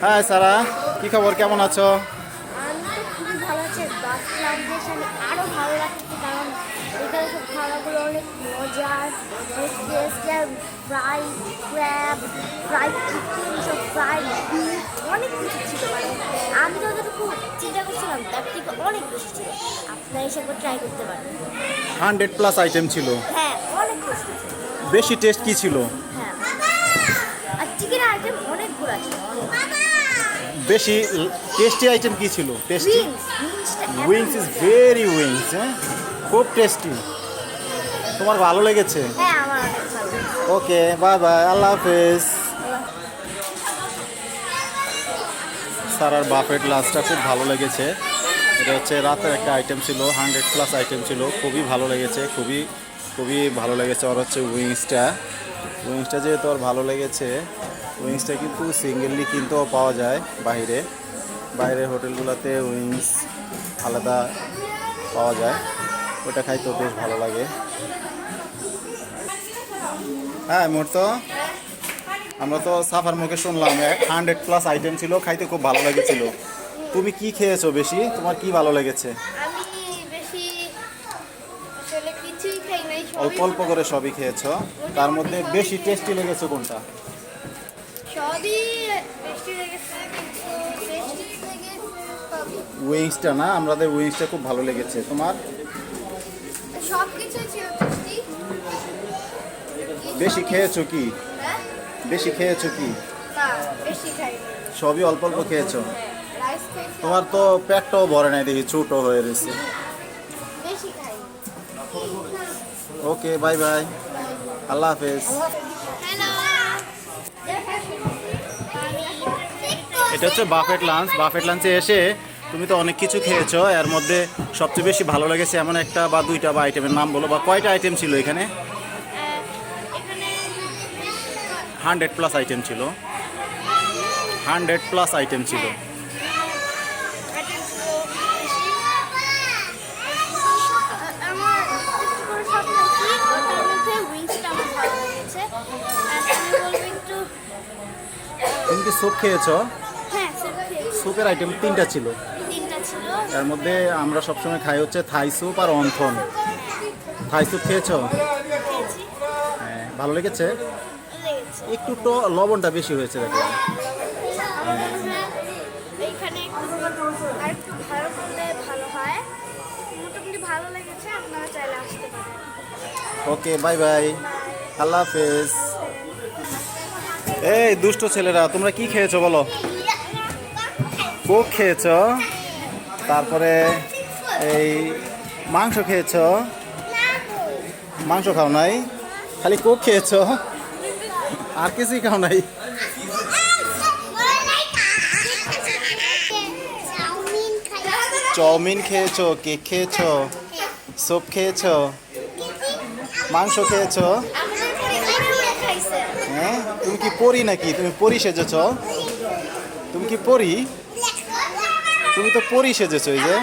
High সারা, কি খবর, কেমন আছো? আমি তো খুবই ভালো আছি। বাস ক্লাউডের সামনে আরও ভালো লাগছে, কারণ এখানে সব খাবারগুলো অনেক মজার। ফ্রাই ক্র্যাব, ফ্রাইড চিকেন, সব ফ্রাইড বিফ, অনেক কিছু ছিল। মানে আমি যতটুকু চিন্তা করছিলাম তার থেকে অনেক বেশি ছিল। আপনারা এসে একবার ট্রাই করতে পারেন। 100+ আইটেম ছিল। হ্যাঁ, অনেক টেস্টি ছিল। বেশি টেস্ট কি ছিল? হ্যাঁ, আর চিকেন আইটেম অনেকগুলো ছিল। বেশি টেস্টি আইটেম কি ছিল? টেস্টি উইংসটা উইংস ইজ ভেরি উইংস, হ্যাঁ, খুব টেস্টি। তোমার ভালো লেগেছে? হ্যাঁ, আমার অনেক ভালো লাগছে। ওকে, বাই বাই, আল্লাহ হাফেজ। সারার বাফেট লাঞ্চটা খুব ভালো লেগেছে। এটা হচ্ছে রাতের একটা আইটেম ছিল, 100+ আইটেম ছিল, খুবই ভালো লেগেছে, খুবই খুবই ভালো লেগেছে। ওর হচ্ছে উইংসটা যেহেতু ওর ভালো লেগেছে, উইংসটা কিন্তু সিঙ্গেললি কিনতেও পাওয়া যায় বাইরের হোটেলগুলোতে উইংস আলাদা পাওয়া যায়, ওটা খাইতেও বেশ ভালো লাগে। হ্যাঁ মুহূর্ত, আমরা তো সাফার মুখে শুনলাম 100+ আইটেম ছিল, খাইতে খুব ভালো লেগেছিল। তুমি কি খেয়েছো বেশি? তোমার কি ভালো লেগেছে? আমি বেশি আসলে কিছুই খাই নাই, অল্প অল্প করে সবই খেয়েছো, তার মধ্যে বেশি টেস্টি লেগেছে কোনটা? সবই টেস্টি লেগেছে, কিন্তু টেস্টি লেগেছে সবই। উইংসটা না, আমাদের উইংসটা খুব ভালো লেগেছে। তোমার? সব কিছুই ছিল টেস্টি। বেশি খেয়েছো কি? হ্যাঁ, বেশি খেয়েছো কি? না বেশি খাই নাই। সবই অল্প অল্প খেয়েছো। রাইস খাইছি, তোমার তো পেটটাও ভরে নাই, দেখি ছোটো হয়ে রয়েছে। বেশি খাই। ওকে, বাই বাই, আল্লাহ হাফেজ। হ্যালো, এটা হচ্ছে বাফেট লাঞ্চে এসে তুমি তো অনেক কিছু খেয়েছো, এর মধ্যে সবচেয়ে বেশি ভালো লেগেছে এমন একটা বা দুইটা বা আইটেমের নাম বলো, বা কয়টা আইটেম ছিল এখানে? এখানে 100+ আইটেম ছিল, 100+ আইটেম ছিল। আইটেম ছিল বেশি। আমার একটু করে সব খাইছি, তার মধ্যে উইংসটা আমার ভালো লেগেছে। আর আমি বলবো একটু, তুমি কি স্যুপ খেয়েছো? হ্যাঁ স্যুপ খেয়েছি, স্যুপের আইটেম 3টা ছিল, 3টা ছিল। এর মধ্যে আমরা সবসময় খাই হচ্ছে থাই স্যুপ আর অন্থন। থাই স্যুপ খেয়েছো? খেয়েছি, হ্যাঁ, ভালো লেগেছে। লেগেছে। একটু তো লবণটা বেশি হয়েছে দেখলাম। আমার মনে হয় এইখানে আর একটু ভালো করলে ভালো হয়। মোটামুটি ভালো লেগেছে, আপনারা চাইলে আসতে পারেন। ওকে, বাই বাই, আল্লাহ হাফেজ। এই দুষ্ট ছেলেরা, তোমরা কি খেয়েছো বলো? কোক খেয়েছো, তারপরে এই মাংস খেয়েছো? মাংস খাও নাই, খালি কোক খেয়েছো, আর কিছুই খাও নাই? চাউমিন খেয়েছো, কেক খেয়েছো, স্যুপ খেয়েছো, মাংস খেয়েছো? হ্যাঁ, তুমি কি পরি নাকি? তুমি পরি সেজেছ? তুমি কি পরি? তুমি তো পরি সেজেছো, এই যে